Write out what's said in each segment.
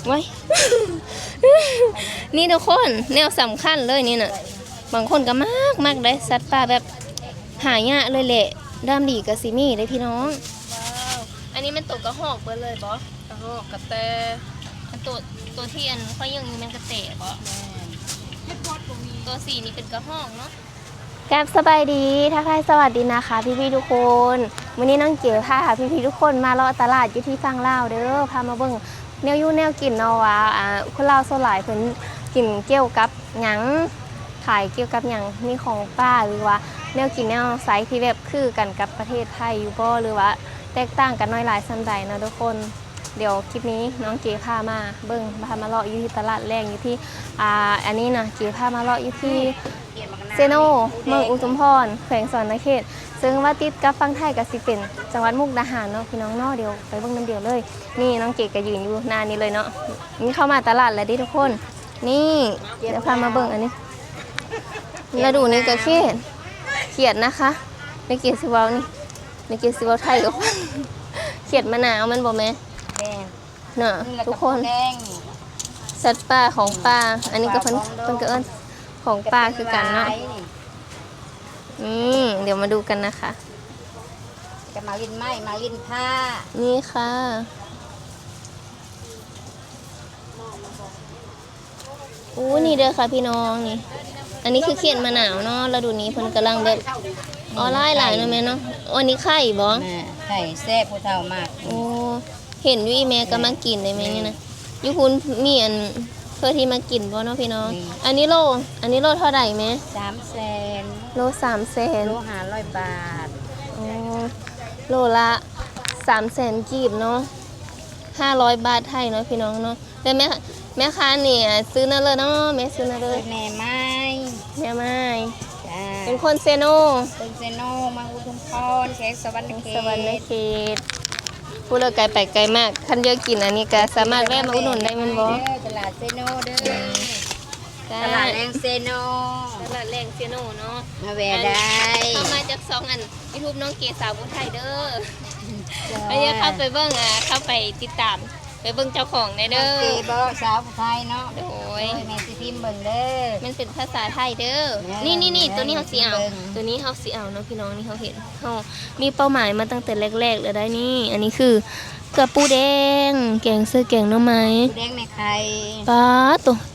ไว้ นี่ทุกคนแนวสำคัญเลยนี่น่ะบางคนก็มากได้สัตว์ป่าแบบหายากเลยแหละด้ามดีกับซิมี่ได้พี่น้องอันนี้มันตัวกระหอกเบิดเลยบอสกระหอกกระแตมันตัวที่อันเขายังมีมันกระเตะบอสตัวสีนี่เป็นกระหอกเนาะกราบสบายดีทักทายสวัสดีนะคะพี่ๆทุกคนวันนี้น้องเก๋พาพี่ๆทุกคนมาเลาะตลาดอยู่ที่ฝั่งลาวเด้อพามาเบิ่งแนวอยู่แนวกินเนาะว่าคนลาวโซหลายเพิ่นกินเกี่ยวกับหยังขายเกี่ยวกับหยังมีของป้าหรือว่าแนวกินแนวไซส์ที่แบบคือกันกับประเทศไทยอยู่บ่หรือว่าแตกต่างกันน้อยหลายส่ำใดเนาะทุกคนเดี๋ยวคลิปนี้น้องเก๋พามาเบิ่งพามาเลาะอยู่ที่ตลาดแรงอยู่ที่อันนี้นะเก๋พามาเลาะอยู่ที่เซโนเมืองอุทุมพรแขวงสวรรณเขตซึ่งว่าติดกับฝั่งไทยก็สิเป็นจังหวัดมุกดาหารเนาะพี่น้องเนาะเดี๋ยวไปเบิ่งน้ำเดียวเลยนี่น้องเก๋ก็ยืนอยู่หน้านี้เลยเนาะนี่เข้ามาตลาดแล้วดิทุกคนนี่เดี๋ยวพามาเบิ่งอันนี้ฤดูนี้ก็เขียดนะคะในเกียรสิเวานี่ในเกียรสิเวาไทยกับเขียดมะนาวมันบ่แม่เนาะทุกคนสัตว์ป่าของป่าอันนี้ก็เพิ่นก็เอิ้นของป่าคือกันเนาะเดี๋ยวมาดูกันนะคะจะมาลินไม้มาลินผ้านี่ค่ะนี่เด้อค่ะพี่น้องนี่อันนี้คือเขียดมะนาวเนาะฤดูนี้เพิ่นกำลังแบบออนไลน์หลายเนาะแม่เนาะอันนี้ไข่บ่ไข่แซ่บผู้เฒ่ามากเห็นวิแม่ก็มากินได้ไหมนี่นะยุคุณมีอันเพื่อที่มากินบ่เนาะพี่น้องอันนี้โลเท่าไหร่แม่300,000โล300,000โล500 บาทโลละ300,000กีบเนาะ500 บาทไทยเนาะพี่น้องเนาะแต่แม่ค้าเนี่ยซื้อนั่นเลยเนาะแม่ซื้อนั่นเลยแม่ไม้เป็นคนเซโนมาอุทุมพรแขวงสวรรณเขตพูดเลยไกลไปไกลมากคันเยอะกินอันนี้ก็สามารถแวะมาอุดหนุนได้มันบ่ตลาดเซโนเด้อตลาดแรงเซโนเนาะมาแวะได้เข้ามาจาก2 อัน YouTube น้องเกสาวบุไทยเด้อไปเยอะเข้าไปเบิ่งเข้าไปติดตามไปเบิ่งเจ้าของในเด้อบ่สาวผู้ไทยเนาะโอ้ยแม่สิพิมพ์เบิ่งเด้อมันเป็นภาษาไทยเด้อนี่ตัวนี้เฮาสิเอาตัวนี้เฮาสิเอาเนาะพี่น้องนี่เขาเห็นเฮามีเป้าหมายมาตั้งแต่แรกๆเลยได้นี่อันนี้คือกระปูแดงแกงเสื้อแกงหน่อไม้ปูแดงในไข่ปลา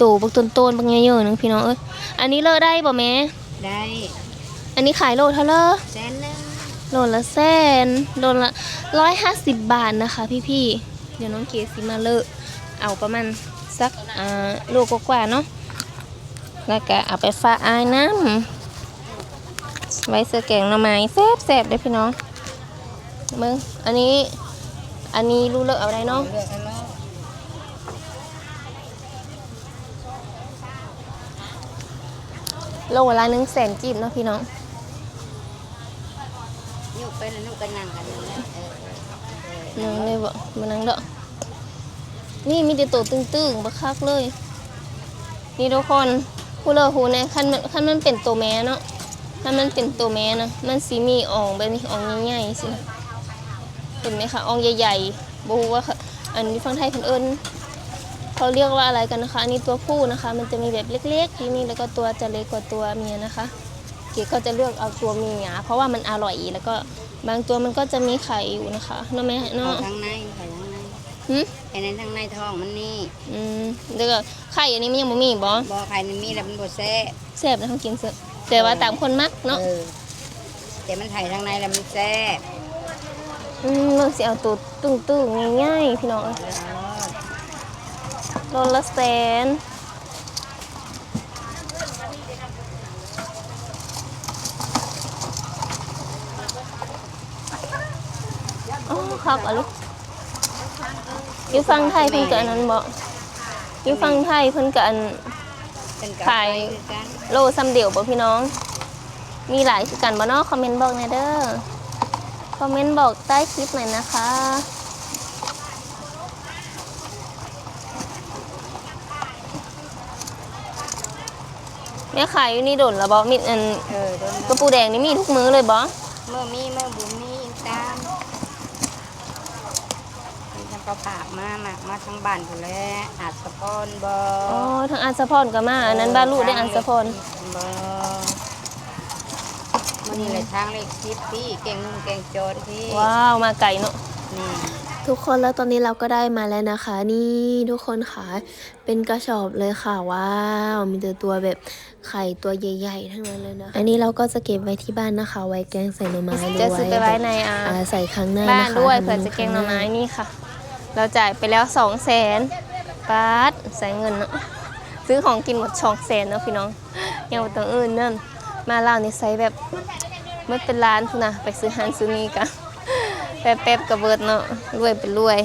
ตัวบักต้นบักเยอะๆนึงพี่น้องเอ้ยอันนี้เลอะได้บ่แม่ได้อันนี้ขายโลเท่าไหร่100,000โลละ100,000โลละ150 บาทนะคะพี่ๆเดี๋ยวน้องเกสิมาเลอะเอาประมาณสักโลกว่าเนาะแล้วก็เอาไปฝากอายน้ำไว้เสื้อแกงหน่อไม้แซ่บเลยพี่น้องมึงอันนี้รู้เลือกเอาได้เนาะโลละ100,000กีบเนาะพี่น้องยุกไปแล้วนุกกันนั่งกันนั่งเลยบ่มานั่งเด้อนี่มีแต่ตัวตึงๆบักคักเลยนี่ทุกคนผู้เลอหูเนี่ยคันมันเป็นตัวแม่เนาะถ้ามันเป็นตัวแม่นะมันสีมีอ่องแบบนี้อ่องใหญ่ๆสิเห็นไหมคะอ่องใหญ่ๆบอกว่าอันนี้ฝั่งไทยเพิ่นเอิ้นเขาเรียกว่าอะไรกันนะคะอันนี้ตัวผู้นะคะมันจะมีแบบเล็กๆที่นี่แล้วก็ตัวจะเล็กกว่าตัวเมียนะคะเก๋ก็จะเลือกเอาตัวเมียเพราะว่ามันอร่อยแล้วก็บางตัวมันก็จะมีไข่อยู่นะคะเนาะแม่เนาะข้างในไข่ในข้างในท้องมันนี่เดี๋ยวไข่อันนี้มันยังบ่มีบ่ไข่มันมีแล้วมันบ่แซ่บนะเขากินเสอะแต่ว่าตามคนมักเนาะแต่มันไข่ข้างในแล้วมันแซ่บเราสิเอาตัวตึงๆง่ายๆพี่น้องโลละ100,000ครับลูกอยู่ฟังไทยเพิ่นก็อันนั้นบ่อยู่ฟังไทยเพิ่นก็อันขายโลซ้ำเดียวบ่พี่น้องมีหลายคือกันบ่เนาะคอมเมนต์บอกหน่อยเด้อคอมเมนต์บอกใต้คลิปหน่อยนะคะแม่ขายอยู่นี่โดนแล้วบ่มีอันกระปูแดงนี่มีทุกมื้อเลยบ่มื้อมีมื้อบุญมีตาม เขาผากมาทั้งบ้านอยู่แล้วอาจสะพอนบ่ อ๋อทางอันสะพรก็มาอันนั้นบ้านลูกได้อันสะพร บ่มันนี่เลยทางเลข10พี่เก่งนุ่งเก่งโจรพี่ ว้าวมาไก่เนาะ นี่ ทุกคนแล้วตอนนี้เราก็ได้มาแล้วนะคะ นี่ทุกคนค่ะเป็นกระสอบเลยค่ะว้าวมีแต่ตัวแบบไข่ตัวใหญ่ๆทั้งนั้นเลยนะอันนี้เราก็จะเก็บไว้ที่บ้านนะคะ ไว้แกงใส่หน่อไม้หรือ จะซื้อไปไว้ใน ใส่ครั้งหน้า บ้าน นะคะ ด้วย ทำ เผื่อจะแกงหน่อไม้นี่ค่ะ เราจ่ายไปแล้ว200,000 บาทใส่เงินเนาะซื้อของกินหมด200,000เนาะพี่น้องยังบ่ต้องอื่นนั่นมาเล่าวนี่ใส่แบบมันเป็นร้านพุ่นนะไปซื้อฮันซูนี่กันแป๊บๆกับเบิดเนาะรวยเป็นรวย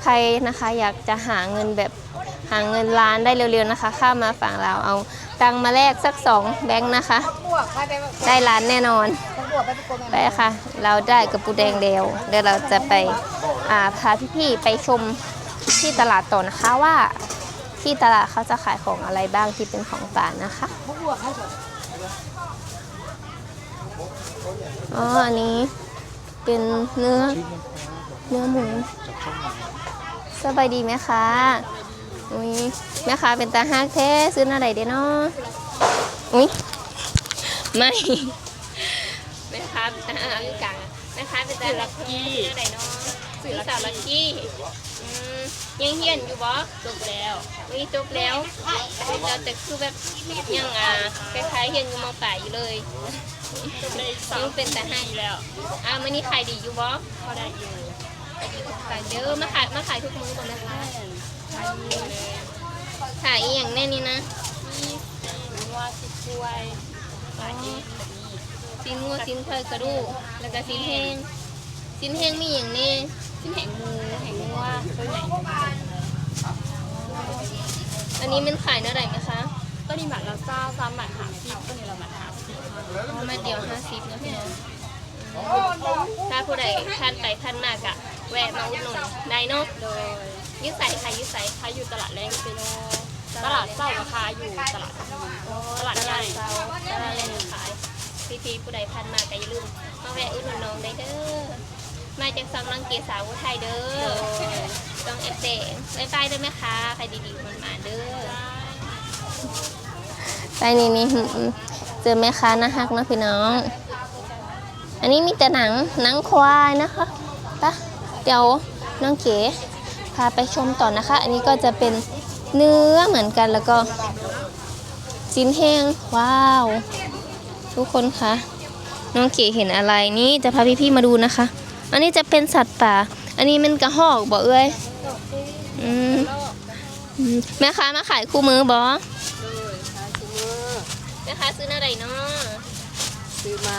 ใครนะคะอยากจะหาเงินแบบหาเงินล้านได้เร็วๆนะคะข้ามมาฝั่งลาวเอาตังค์มาแลกสัก2แบงค์นะคะ บวกไป ได้ล้านแน่นอน บวกไปโกง ไปค่ะ เราได้กระปูแดงเดียวเดี๋ยวเราจะไปพาพี่ๆไปชมที่ตลาดต่อนะคะว่าที่ตลาดเขาจะขายของอะไรบ้างที่เป็นของป่านะคะ บวกให้ก่อน อ๋ออันนี้เป็นเนื้อหมูสบายดีไหมคะอุ้ยแม่ค้าเป็นตาฮักแท้ซื้อหน้าใดเด้เนาะอุ้ยไม่แม่ค้าเป็นตาฮักอยู่กลางแม่ค้าเป็นตาลักกี้หน้าใดเนาะซื้อสาวลักกี้ยังเฮียนอยู่บ่จบแล้วอุ้ยจบแล้วเราแต่คือแบบยังคล้ายๆเฮียนอยู่มปลายอยู่เลยยังเป็นตาฮักแล้วมื้อนี้ขายดีอยู่บ่พอได้อยู่ขายเด้อมาขายทุกมื้อบ่นะคะขายอีหยังแน่นี่นะว่าสิช่วยขายอีสินงัวสินควายกระดูกแล้วก็สินแห้งมีหยังนี่สินแห้งหมูแห้งงัวตัวใหญ่อันนี้มันขายเท่าไหร่ไหมคะก็นี่บาทละ3 บาท50ก็นี่ละบาท50มาเดียว50นะพี่น้องถ้าผู้ใดท่านไปท่านมากะแวะมาอุดหนุนได้เนาะโดยยืดใส่ค่ะยืดใส่ค่ะอยู่ตลาดแรงเป็นตลาดเศร้าราคาอยู่ตลาดใหญ่ตลาดแรงขายพี่ผู้ใดท่านมากะอย่าลืมมาแวะอุดหนุนน้องได้เด้อมาจากสำนักเกษาวุฒิไทยเด้อต้องเอฟเดบ๊ายบายด้วยไหมคะใครดีๆมันมาเด้อไปนี่เจอแม่ค้านะฮักนะพี่น้องอันนี้มีแต่หนังควายนะคะปะเดี๋ยวน้องเก๋พาไปชมต่อนะคะ อันนี้ก็จะเป็นเนื้อเหมือนกันแล้วก็ชิ้นแห้งว้าวทุกคนคะน้องเก๋เห็นอะไรนี่จะพาพี่ๆมาดูนะคะอันนี้จะเป็นสัตว์ป่าอันนี้มันกระหอกบ่เอ้ยแม่ค้ามาขายคู่มือบ่แม่ค้าซื้ออะไรเนาะซื้อไหม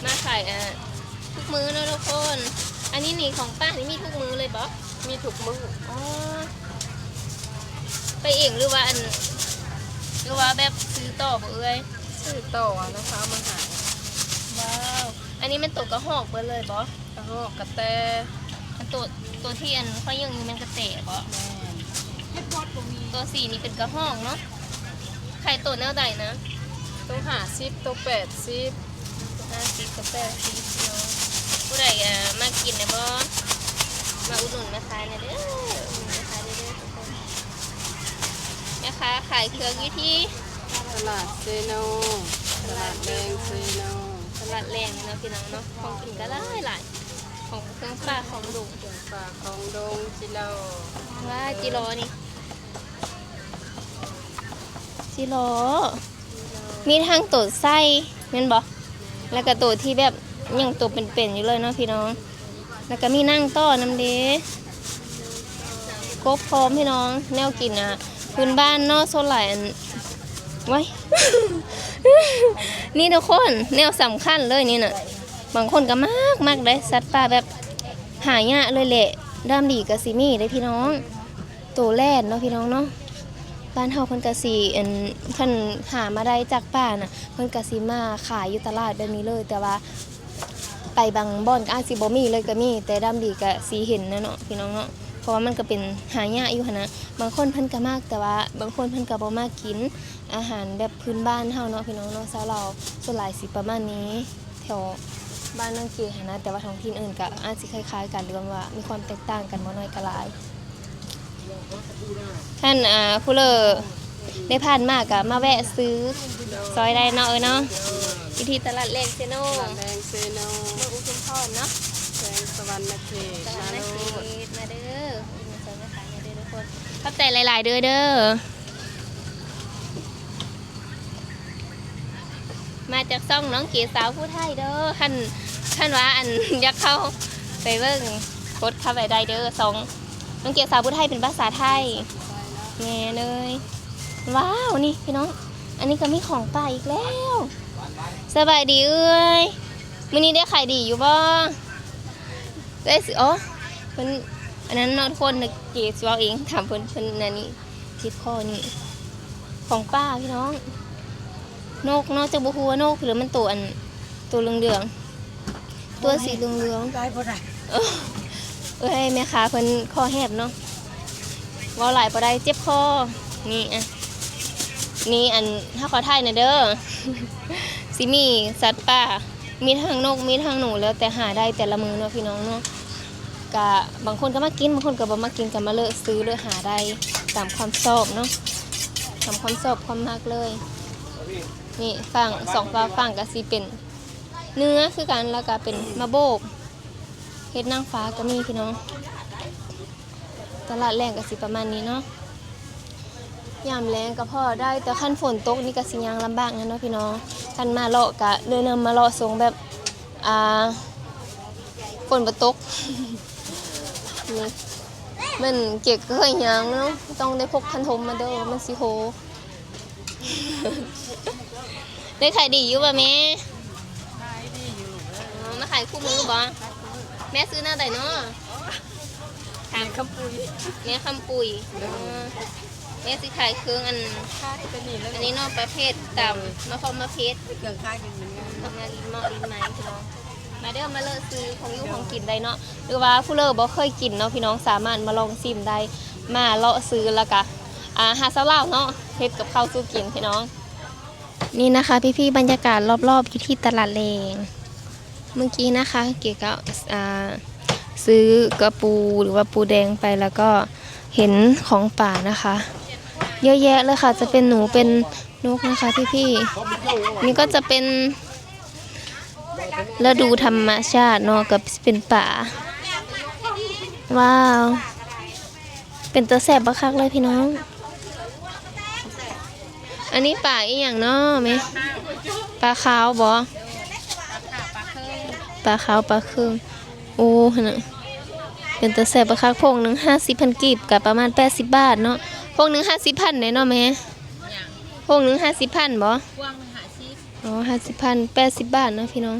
มาขายทุกมื้อนะทุกคนอันนี้นี่ของป้านี่มีทุกมื้อเลยบอมีทุกมื้ออ๋อไปเองหรือว่าแบบซื้อต่อบ่เอ้ยซื้อต่อนะคะมาขายว้าวอันนี้มันตัวกระหอกเบิดเลยบอกระหอกกระแตอันตัวที่อันเขายังมีมันกระเตะบอตัวสีนี่เป็นกระหอกเนาะไข่ตัวแนวใดนะตัว50ตัว80 50กับ80เนาะผู้ใดมากินนะบ่มาอุดหนุนแม่ค้าเนี่ยเด้อแม่ค้าเด้อทุกคนแม่ค้าขายเครื่องอยู่ที่ตลาดเซโนตลาดแรงเซโนตลาดแรงเนาะพี่น้องเนาะของกินก็หลายของเครื่องปลาของดุงของดงจิโร่ว่าจิโร่นี่จิโร่มีทางตัวไส้แม่นบ่แล้วก็ตัวที่แบบยังตัวเป็นๆอยู่เลยเนาะพี่น้องแล้วก็มีนั่งต้อน้ำเด้กบพร้อมพี่น้องแนวกินพื้นบ้านเนาะโซนหลายอันไว้ นี่ทุกคนแนวสำคัญเลยนี่น่ะบางคนก็มากได้สัตว์ป่าแบบหายากเลยแหละด้ามดีกะสิมีได้พี่น้องตัวแรกเนาะพี่น้องเนาะบ้านเฮาเพิ่นกะสิเพิ่นหามาได้จากป่าน่ะเพิ่นกะสิมาขายอยู่ตลาดแบบนี้เลยแต่ว่าไปบางบ่อนก็อาจสิบ่มีเลยก็มีแต่ด้ามดีก็สิเห็นนะเนาะพี่น้องเนาะเพราะว่ามันก็เป็นหายากอยู่หั่นนะบางคนเพิ่นก็มากแต่ว่าบางคนเพิ่นก็บ่มากกินอาหารแบบพื้นบ้านเฮาเนาะพี่น้องเนาะชาวเราส่วนหลายสิประมาณนี้แถว บ้านน้องเก๋นะแต่ว่าท้องถิ่นอื่นก็อาจจะคล้ายๆกันหรือว่ามีความแตกต่างกันบ่น้อยก็หลายท่านผู้เลอได้ผ่านมากก็มาแวะซื้อซอยได้เนาะเนาะวิธีตลาดแรงเซโน แดงเซโน เมืองอุทุมพรเนาะ แสงสวรรค์เขต ตลาด มา นัก โล เก็ ด ตมาเด้อมาสอนมาขายมาเด้อทุกคนขอบใจหลายๆเด้อมาจากซ่องน้องเก๋สาวผู้ไทยเด้อท่านว่าอันอยากเข้าไปเบิ่งกดเข้าไปได้เด้อน้องเก๋สาวผู้ไทยเป็นภาษาไทยแง่เลยว้าวนี่พี่น้องอันนี้ก็มีของป่าอีกแล้วสบายดีเอ้ยมื้อนี้ได้ขายดีอยู่บ่ได้สิอ๋อเพิ่นอันนั้นเนาะทุกคนน่ะเก๋สิเว้าเองถามเพิ่นนั่นนี่ทิดข้อนี่ของป้าพี่น้องนกเนาะจักบ่ฮู้ว่านกหรือมันตัวเหลืองๆตัวสีเหลือง ได้บ่ได้ ๆเอ้ยแม่ค้าเพิ่นคอแหบเนาะเว้าหลายบ่ได้เจ็บคอนี่อ่ะนี่อันถ้าขอถ่ายหน่อยเด้อ สิมีสัตว์ป่ามีทั้งนกมีทั้งหนูแล้วแต่หาได้แต่ละมื้อเนาะพี่น้องเนาะกะบางคนก็มากินบางคนก็บ่มากินก็มาเลือกซื้อเลือกหาได้ตามความชอบเนาะตามความชอบความมักเลยนี่ฝั่งสองฝั่งก็สิเป็นเนื้อคือกันแล้วก็เป็นมะโบกเฮ็ดนางฟ้าก็มีพี่น้องตลาดแรงก็สิประมาณนี้เนาะยามแรงก็พอได้แต่ขั้นฝนตกนี่ก็สิยังลำบากนะเนาะพี่น้องคันมาเลาะก็เดินนำมาเลาะทรงแบบฝนบ่ตก นี่มันเก็บก็เคยยังเนาะต้องได้พกคันธมมาเด้อมันสิโห ได้ขายดีอยู่ป่ะแม่ ขายดีอยู่ อ๋อมาขายคู่มือบ่แม่ซื้อหน้าใดเนาะ ทางคำปุย แม่คำปุ๋ยอ๋อแม่สิขายเครื่องอัน ค่าเป็นนี่แล้ว อันนี้เนาะประเภทต่ำมะพร้าวมะเพชร เครื่องค่ากินเหมือนกัน ทำงานลิ้นหม้อลิ้นไม้พี่น้องมาเด้อมาเลิกซื้อของอยู่ของกินได้เนาะหรือว่าผู้เลิกบ่เคยกินเนาะพี่น้องสามารถมาลองชิมได้มาเลาะซื้อแล้วก็หาซาลาวเนาะเฮ็ดกับข้าวสู้กินพี่น้องนี่นะคะพี่ๆบรรยากาศรอบๆอยู่ที่ตลาดแรงเมื่อกี้นะคะเก๋ก็ซื้อกระปูหรือว่าปูแดงไปแล้วก็เห็นของป่านะคะเยอะแยะเลยค่ะจะเป็นหนูเป็นนกนะคะพี่ๆนี่ก็จะเป็นฤดูธรรมชาติเนาะกับเป็นป่าว้าวเป็นตัวแสบบักคักเลยพี่น้องอันนี้ป่าอีหยังเนาะไหมปลาขาวบ่ปลาขาวปลาครึ่งโอ้น่ะเป็นตัวแสบบักคักพวงหนึ่ง50,000กีบกับประมาณ80 บาทเนาะพวงหนึ่ง50,000เนี่ยเนาะแม่พวงหนึ่ง50,000บ่ กว้างหาชีพ อ๋อ50,000 80 บาทนะพี่น้อง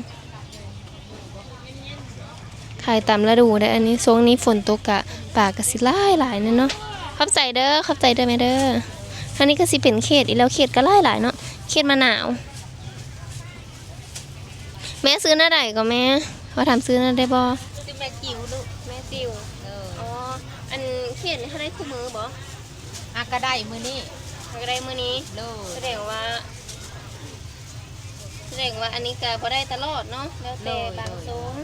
ขายตามฤดูได้อันนี้ช่วงนี้ฝนตกกะป่ากะสิหลายเนาะขอบใจเด้อแม่เด้ออันนี้ก็สิเป็นเขตอีแล้วเขตก็หลายเนาะเขตมะนาวแม่ซื้อหน้าใดก็แม่เขาถามซื้อหน้าได้บ่ ซื้อแม่จิ๋วลูก แม่จิ๋วอ๋ออันเขตนี่เขาได้คู่มือบ่ ก็ได้มื้อนี้ ก็ได้มื้อนี้ โล แสดงว่าอันนี้ก็บ่ได้ตลอดเนาะแล้วแต่บางโซน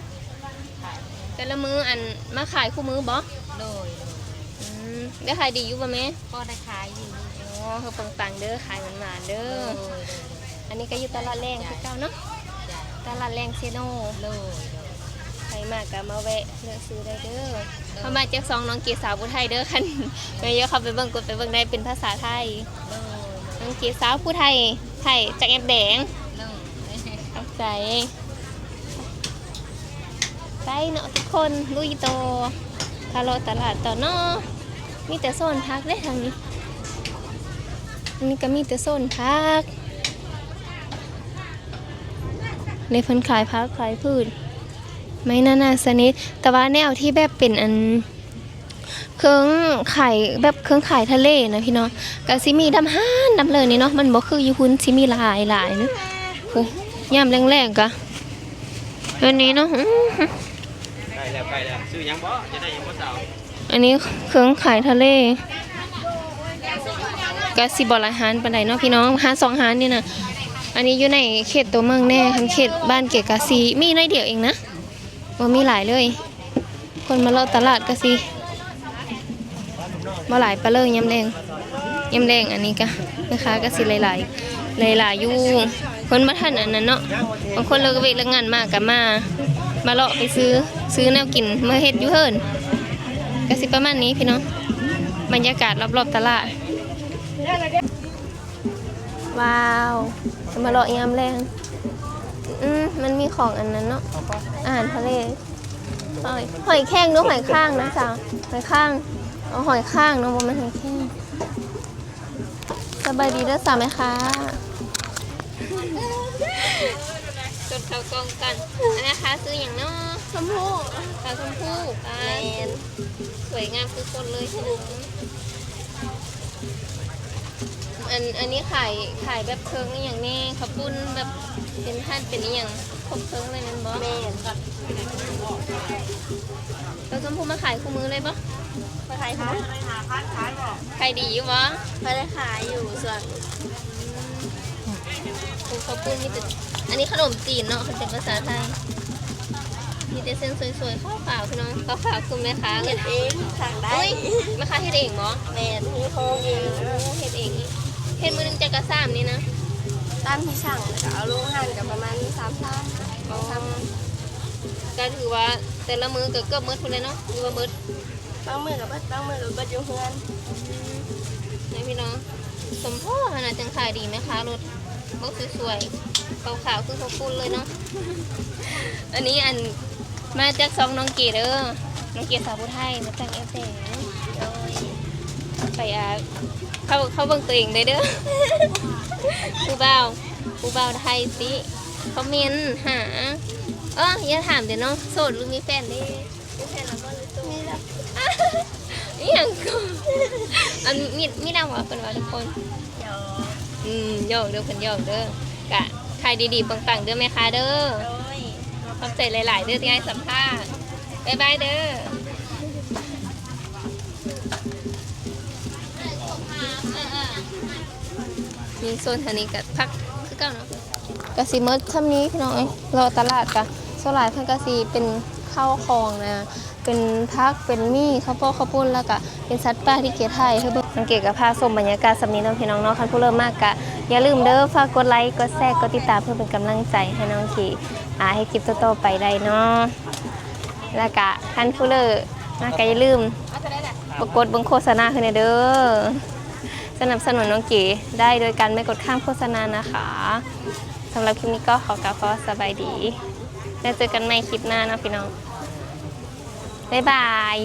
แต่ละมื้ออันมาขายคู่มือบ่ โล ได้ขายดีอยู่ป่ะแม่ ก็ได้ขายอยู่ อ๋อคือปังๆเด้อขายหวานๆเด้ออันนี้ก็อยู่ตลาดแรงคือเก่าเนาะตลาดแรงเซโน โล ใครมาก็มาแวะเลือกซื้อได้เด้อเข้ามาจากซองน้องเกีสาวผู้ไทยเด้อคันไม่เยอะเข้าไปเบิ่งกดไปเบิ่งได้เป็นภาษาไทย โล น้องเกีสาวผู้ไทยจากแอบแดง โล เอาใจไปเนาะทุกคนลุยโตคาโลตลาดต่อเนาะมีแต่โซนพักได้ทางนี้อันนี้ก็มีแต่โซนพักในเพิ่นขายพักขายพืชไม่นาสนิทแต่ว่าแนวที่แบบเป็นอันเครื่องขายแบบเครื่องขายทะเลนะพี่น้องก็สิมีดำเลยนี่เนาะมันบ่คืออยู่หุ้นสิมีหลายนะโอ้ยามแรงๆกะอันนี้เนาะใกล้แล้วซื้อยังบ่จะได้ยังบ่เศร้า อันนี้เครื่องขายทะเลก็สิบ่หลายหารปานใดเนาะพี่น้องหา2หารนี่น่ะ อันนี้อยู่ในเขตตัวเมืองแน่คันเขตบ้านเกกาซีมีน้อยเดียวเองนะบ่มีหลายเลย คนมาเลาะตลาดกะซีบ่หลายปลาเลยยำแดงอันนี้ก็นะคะก็สิหลายอยู่คนบ่ทันอันนั้นเนาะบางคนเลิกเวกเลิกงานมากก็มาเลาะไปซื้อแนวกินมาเฮ็ดอยู่เฮิ่นก็สิประมาณนี้พี่น้องบรรยากาศรอบๆตลาดว้าวมาเลาะยำแรงมันมีของอันนั้นเนาะอาหารทะเลหอยแข้งหรือหอยข้างนะจ๊ะหอยข้างเอาหอยข้างเนาะบ่แม่นหอยแข้งสบายดีเด้อสาวแม่ค้าจดเข้ากองกันอันนะคะซื้ออย่างเนาะชมพู่ปลาชมพู่ปลาสวยงามคือคนเลยใช่ไหมอันนี้ขายแบบเพิงอย่างนี้ข้าวปุ้นแบบเป็นท่านเป็นอย่างครบเพิงเลยนั่นบอแม่ครับเราชมพูมาขายคู่มือเลยปะมาขายค่ะขายดีอยู่ปะไม่ได้ขายอยู่ส่วนข้าวปุ้นมีแต่อันนี้ขนมจีนเนาะเป็นภาษาไทยมีแต่เส้นสวยๆขาวๆพี่น้องขาวๆคุณแม่ค้าเฮ็ดเองสั่งได้แม่ค้าเฮ็ดเองบอแม่ที่โคงเองเฮ็ดเองเฮ็ดมือนึงจะกระซ้ำนี่นะตามที่สั่งจะเอาลงหั่นกับประมาณ3 ชามก็ถือว่าแต่ละมือก็เกือบมืดพุ่นเลยเนาะหรือว่ามืดบางมือกับเบิดบางมือกับเบิดอยู่เฮือนนี่พี่น้องสมพ่อขนาดจังขายดีไหมคะรถบกสวยๆขาวๆคือข้าวปุ้นเลยเนาะ อันนี้อันมาจากซองน้องเกดน้องเกดสาวผู้ไทยมาจากแสงไปเขาเบิ่งตัวเองได้เด้อ ผู้บ่าวไทยสิเขาเมนหาอย่าถามเดี๋ยวน้องโสดหรือมีแฟนดิมีแฟนแล้วก็รู้ตัวมีแล้วอย่างก็อันมีดังว่าเป็นว่าทุกคนหยอกเด้อเพิ่นหยอกเด้อกะขายดีๆปังๆเด้อแม่ค้าเด้อขอบใจหลายๆเด้อที่ให้สัมภาษณ์บ๊ายบายเด้อมีโซนทางนี้กับพักคือเก่าเนาะกะสิเมิดทำนี้พี่น้องรอตลาดกะโซลายเพิ่นกะสิเป็นข้าวคลองนะเป็นพักเป็นมี่ข้าวโพดข้าวปุ้นแล้วก็เป็นสัตว์ป่าที่เกียรติไทยเพื่อสังเกตกับภาพชมบรรยากาศสำนี้น้องพี่น้องเนาะคันผู้เริ่มมากกะอย่าลืมเด้อฝากกดไลค์กดแชร์กดติดตามเพื่อเป็นกำลังใจให้น้องขี่ให้คลิปต่อๆไปได้เนาะแล้วก็คันผู้เริ่มมากกะอย่าลืมกดเบิ่งโฆษณาขึ้นเด้อสนับสนุนน้องกีได้โดยการไม่กดข้ามโฆษณานะคะสำหรับคลิปนี้ก็ขอกล่าวสบายดีแล้วเจอกันใหม่คลิปหน้านะพี่น้องบ๊ายบาย